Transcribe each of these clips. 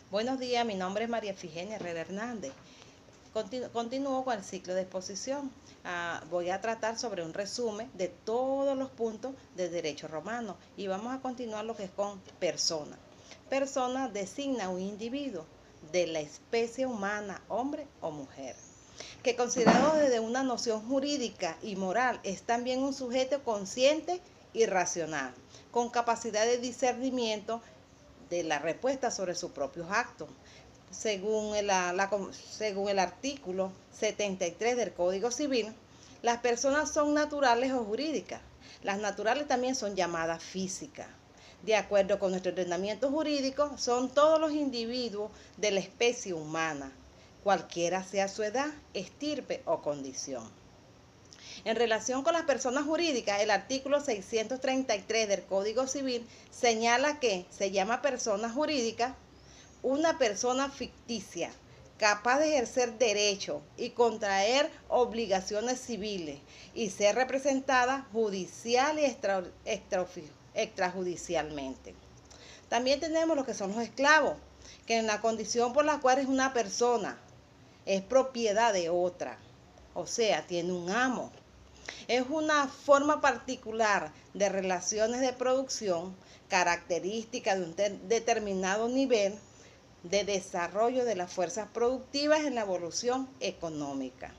Buenos días, mi nombre es María Efigenia Herrera Hernández. Continúo con el ciclo de exposición. Voy a tratar sobre un resumen de todos los puntos del derecho romano y vamos a continuar lo que es con persona. Persona designa un individuo de la especie humana, hombre o mujer, que considerado desde una noción jurídica y moral es también un sujeto consciente y racional, con capacidad de discernimiento de la respuesta sobre sus propios actos. Según el artículo 73 del Código Civil, las personas son naturales o jurídicas. Las naturales también son llamadas físicas. De acuerdo con nuestro ordenamiento jurídico, son todos los individuos de la especie humana, cualquiera sea su edad, estirpe o condición. En relación con las personas jurídicas, el artículo 633 del Código Civil señala que se llama persona jurídica una persona ficticia capaz de ejercer derechos y contraer obligaciones civiles y ser representada judicial y extrajudicialmente. También tenemos lo que son los esclavos, que en la condición por la cual es una persona es propiedad de otra, o sea, tiene un amo. Es una forma particular de relaciones de producción, característica de un determinado nivel de desarrollo de las fuerzas productivas en la evolución económica.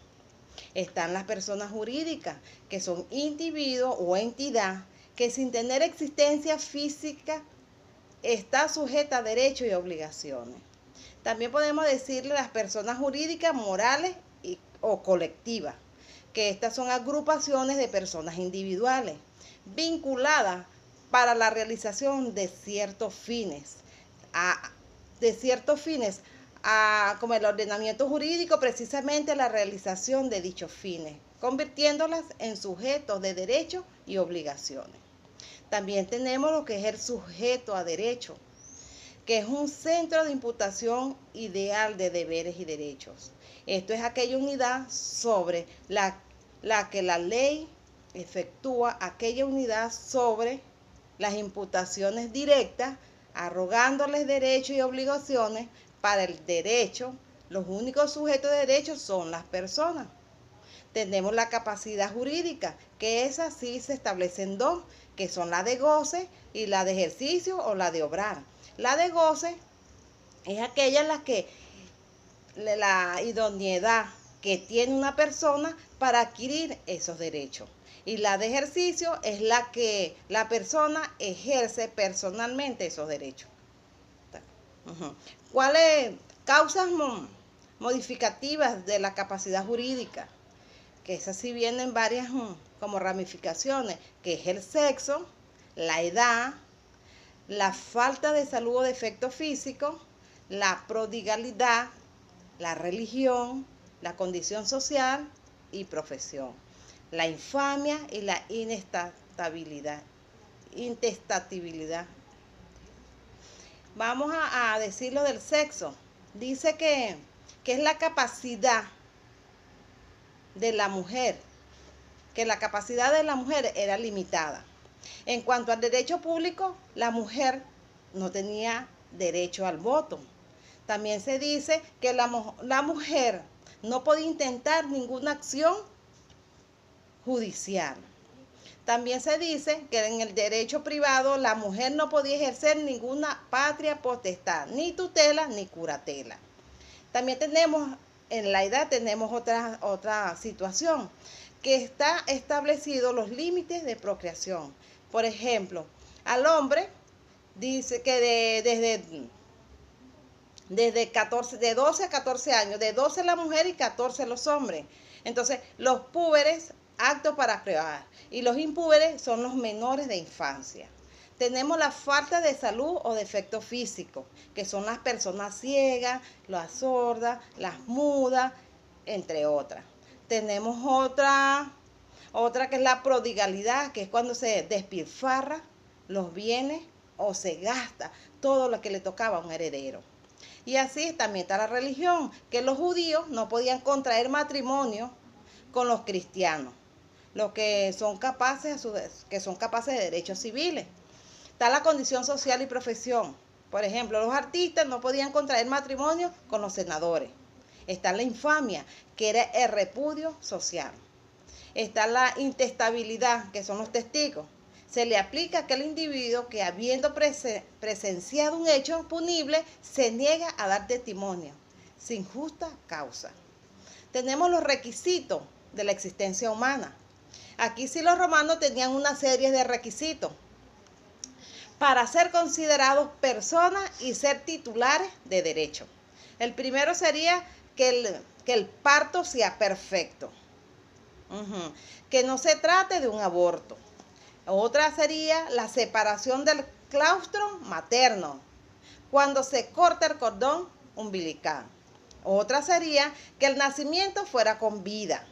Están las personas jurídicas, que son individuos o entidad que sin tener existencia física está sujeta a derechos y obligaciones. También podemos decirle las personas jurídicas morales o colectivas, que estas son agrupaciones de personas individuales vinculadas para la realización de ciertos fines, como el ordenamiento jurídico, precisamente la realización de dichos fines, convirtiéndolas en sujetos de derechos y obligaciones. También tenemos lo que es el sujeto a derecho, que es un centro de imputación ideal de deberes y derechos. Esto es aquella unidad sobre la que la ley efectúa, aquella unidad sobre las imputaciones directas, arrogándoles derechos y obligaciones. Para el derecho, los únicos sujetos de derechos son las personas. Tenemos la capacidad jurídica, que esa sí se establecen dos, que son la de goce y la de ejercicio o la de obrar. La de goce es aquella en la que la idoneidad que tiene una persona para adquirir esos derechos. Y la de ejercicio es la que la persona ejerce personalmente esos derechos. ¿Cuáles causas modificativas de la capacidad jurídica? Que esas sí vienen varias como ramificaciones, que es el sexo, la edad, la falta de salud o defecto físico, la prodigalidad, la religión, la condición social y profesión, la infamia y la intestatibilidad. Vamos a decir lo del sexo. Dice que es la capacidad de la mujer, que la capacidad de la mujer era limitada. En cuanto al derecho público, la mujer no tenía derecho al voto. También se dice que la mujer no podía intentar ninguna acción judicial. También se dice que en el derecho privado la mujer no podía ejercer ninguna patria potestad, ni tutela ni curatela. También en la edad tenemos otra situación, que está establecido los límites de procreación. Por ejemplo, al hombre dice que de 12 a 14 años, de 12 la mujer y 14 los hombres. Entonces, los púberes, aptos para procrear, y los impúberes son los menores de infancia. Tenemos la falta de salud o defecto físico, que son las personas ciegas, las sordas, las mudas, entre otras. Tenemos otra que es la prodigalidad, que es cuando se despilfarra los bienes o se gasta todo lo que le tocaba a un heredero. Y así también está la religión, que los judíos no podían contraer matrimonio con los cristianos, los que son capaces de derechos civiles. Está la condición social y profesión, Por ejemplo, los artistas no podían contraer matrimonio con los senadores. Está la infamia, que era el repudio social. Está la intestabilidad, que son los testigos. Se le aplica a aquel individuo que, habiendo presenciado un hecho punible, se niega a dar testimonio, sin justa causa. Tenemos los requisitos de la existencia humana. Aquí sí los romanos tenían una serie de requisitos para ser considerados personas y ser titulares de derecho. El primero sería que el parto sea perfecto. Que no se trate de un aborto. Otra sería la separación del claustro materno, cuando se corta el cordón umbilical. Otra sería que el nacimiento fuera con vida.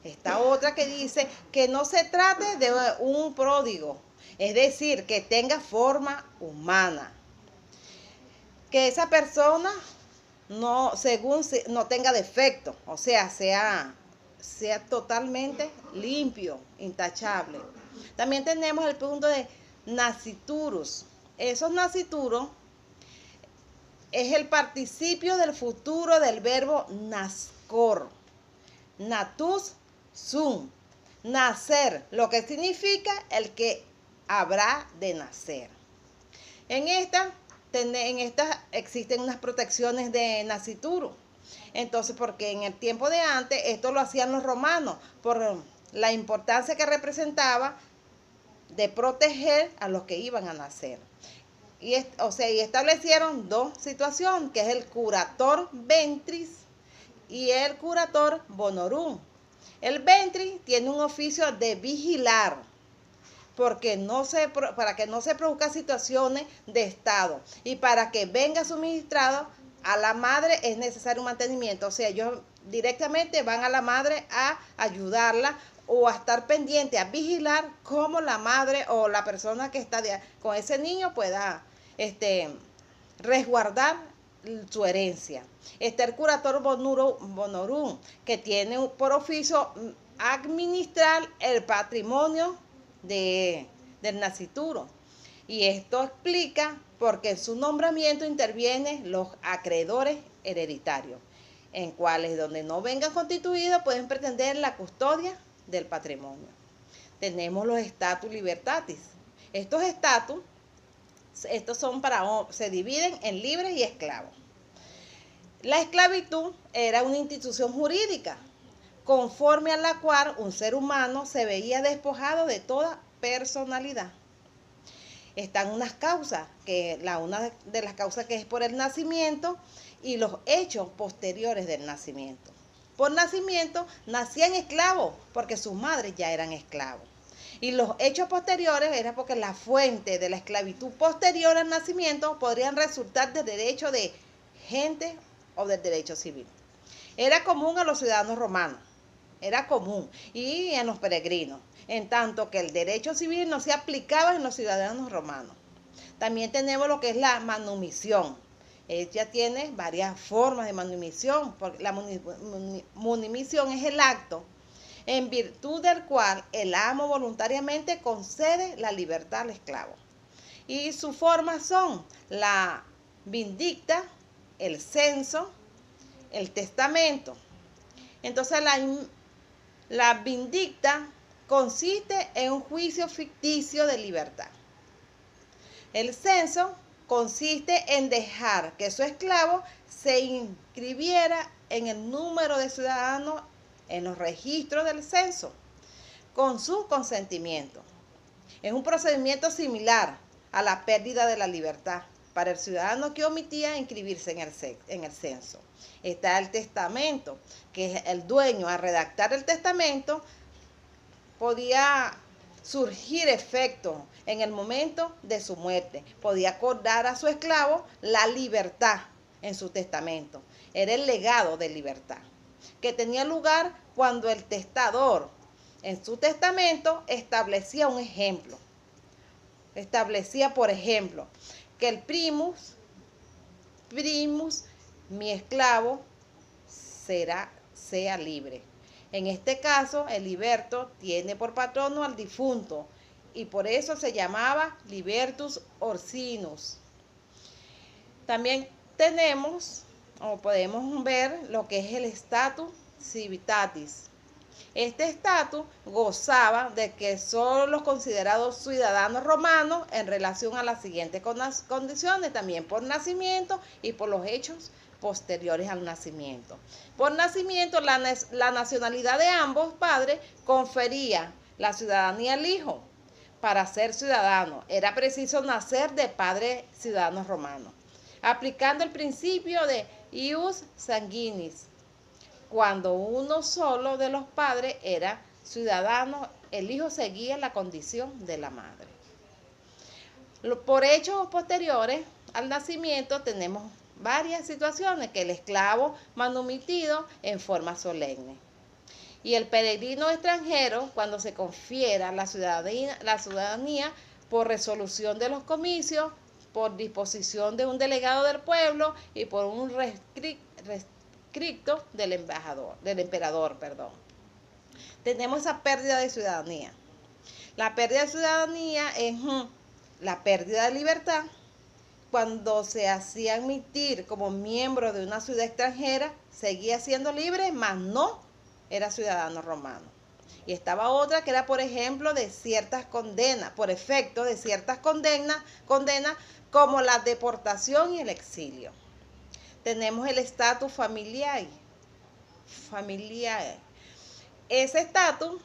Esta otra que dice que no se trate de un pródigo, es decir, que tenga forma humana. Que esa persona no tenga defecto, o sea totalmente limpio, intachable. También tenemos el punto de nasciturus. Esos nascituros es el participio del futuro del verbo nascor. Natus sum, nacer, lo que significa el que habrá de nacer. En esta existen unas protecciones de nascituro. Entonces, porque en el tiempo de antes esto lo hacían los romanos por la importancia que representaba de proteger a los que iban a nacer. Y establecieron dos situaciones, que es el curator ventris y el curator bonorum. El ventris tiene un oficio de vigilar, para que no se produzcan situaciones de estado, y para que venga suministrado a la madre es necesario un mantenimiento. O sea, ellos directamente van a la madre a ayudarla o a estar pendiente, a vigilar cómo la madre o la persona que está con ese niño pueda resguardar su herencia. Está el curator bonorum, que tiene por oficio administrar el patrimonio del nascituro. Y esto explica porque en su nombramiento intervienen los acreedores hereditarios, en cuales donde no vengan constituidos pueden pretender la custodia del patrimonio. Tenemos los status libertatis. Estos estatus se dividen en libres y esclavos. La esclavitud era una institución jurídica conforme a la cual un ser humano se veía despojado de toda personalidad. Están unas causas, una de las causas que es por el nacimiento y los hechos posteriores del nacimiento. Por nacimiento nacían esclavos porque sus madres ya eran esclavos. Y los hechos posteriores era porque la fuente de la esclavitud posterior al nacimiento podrían resultar del derecho de gente o del derecho civil. Era común a los ciudadanos romanos, era común, y en los peregrinos, en tanto que el derecho civil no se aplicaba en los ciudadanos romanos. También tenemos lo que es la manumisión. Ella tiene varias formas de manumisión, porque la manumisión es el acto en virtud del cual el amo voluntariamente concede la libertad al esclavo. Y sus formas son la vindicta, el censo, el testamento. Entonces la vindicta consiste en un juicio ficticio de libertad. El censo consiste en dejar que su esclavo se inscribiera en el número de ciudadanos en los registros del censo con su consentimiento. Es un procedimiento similar a la pérdida de la libertad para el ciudadano que omitía inscribirse en el censo. Está el testamento, que es el dueño al redactar el testamento podía surgir efecto en el momento de su muerte. Podía acordar a su esclavo la libertad en su testamento. Era el legado de libertad, que tenía lugar cuando el testador en su testamento establecía un ejemplo. Establecía, por ejemplo, que el primus, mi esclavo, sea libre. En este caso, el liberto tiene por patrono al difunto y por eso se llamaba libertus orsinus. También tenemos o podemos ver lo que es el status civitatis. Este estatus gozaba de que solo los considerados ciudadanos romanos en relación a las siguientes condiciones, también por nacimiento y por los hechos posteriores al nacimiento. Por nacimiento, la nacionalidad de ambos padres confería la ciudadanía al hijo. Para ser ciudadano era preciso nacer de padres ciudadanos romanos, aplicando el principio de ius sanguinis. Cuando uno solo de los padres era ciudadano, el hijo seguía la condición de la madre. Por hechos posteriores al nacimiento tenemos varias situaciones, que el esclavo manumitido en forma solemne y el peregrino extranjero cuando se confiera la ciudadanía por resolución de los comicios, por disposición de un delegado del pueblo y por un rescripto del emperador. Tenemos esa pérdida de ciudadanía. La pérdida de ciudadanía es la pérdida de libertad. Cuando se hacía admitir como miembro de una ciudad extranjera, seguía siendo libre, mas no era ciudadano romano. Y estaba otra que era, por ejemplo, de ciertas condenas, por efecto de ciertas condenas como la deportación y el exilio. Tenemos el estatus familiar. Ese estatus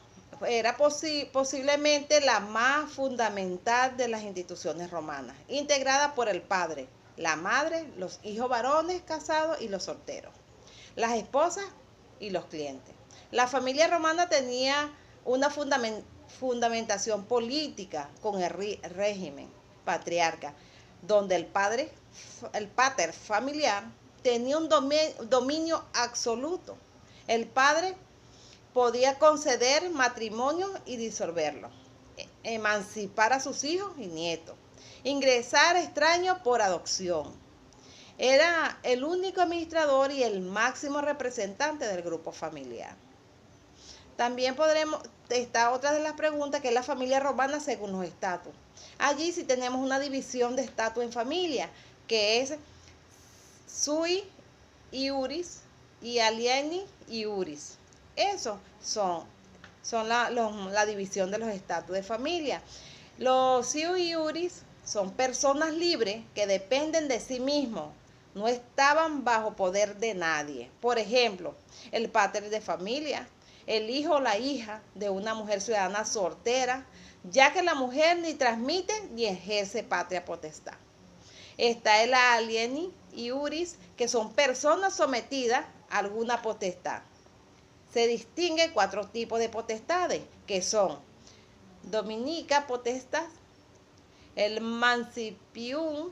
era posiblemente la más fundamental de las instituciones romanas, integrada por el padre, la madre, los hijos varones casados y los solteros, las esposas y los clientes. La familia romana tenía una fundamentación política con el régimen patriarca, donde el pater familiar tenía un dominio absoluto. El padre podía conceder matrimonio y disolverlo, emancipar a sus hijos y nietos, ingresar extraños por adopción. Era el único administrador y el máximo representante del grupo familiar. También está otra de las preguntas, que es la familia romana según los estatus. Allí sí tenemos una división de estatus en familia, que es sui iuris y alieni iuris. Eso son la división de los estatus de familia. Los sui iuris son personas libres que dependen de sí mismos, no estaban bajo poder de nadie. Por ejemplo, el pater de familia, el hijo o la hija de una mujer ciudadana soltera, ya que la mujer ni transmite ni ejerce patria potestad. Está el alieni iuris, que son personas sometidas a alguna potestad. Se distinguen 4 tipos de potestades, que son dominica potestas, el mancipium,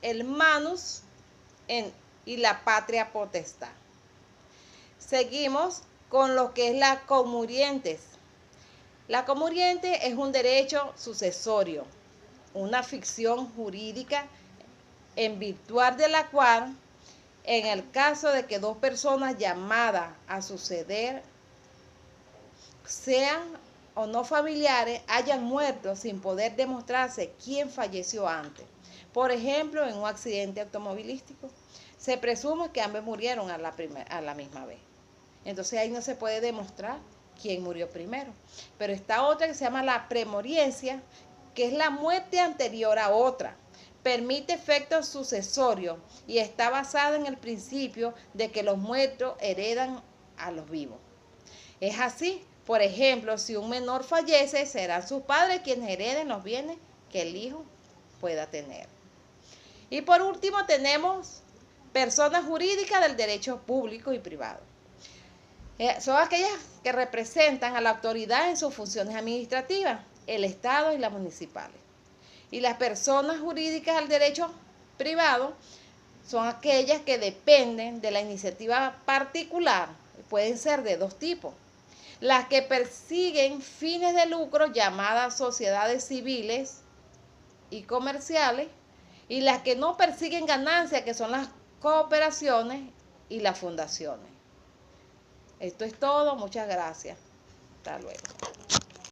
el manus y la patria potestad. Seguimos con lo que es la comurientes. La comuriente es un derecho sucesorio, una ficción jurídica en virtud de la cual, en el caso de que 2 personas llamadas a suceder sean o no familiares, hayan muerto sin poder demostrarse quién falleció antes. Por ejemplo, en un accidente automovilístico, se presume que ambos murieron a la misma vez. Entonces ahí no se puede demostrar quién murió primero. Pero está otra que se llama la premoriencia, que es la muerte anterior a otra. Permite efectos sucesorios y está basada en el principio de que los muertos heredan a los vivos. Es así, por ejemplo, si un menor fallece, serán sus padres quienes hereden los bienes que el hijo pueda tener. Y por último tenemos personas jurídicas del derecho público y privado. Son aquellas que representan a la autoridad en sus funciones administrativas, el Estado y las municipales. Y las personas jurídicas del derecho privado son aquellas que dependen de la iniciativa particular, pueden ser de 2 tipos. Las que persiguen fines de lucro, llamadas sociedades civiles y comerciales, y las que no persiguen ganancias, que son las cooperaciones y las fundaciones. Esto es todo, muchas gracias. Hasta luego.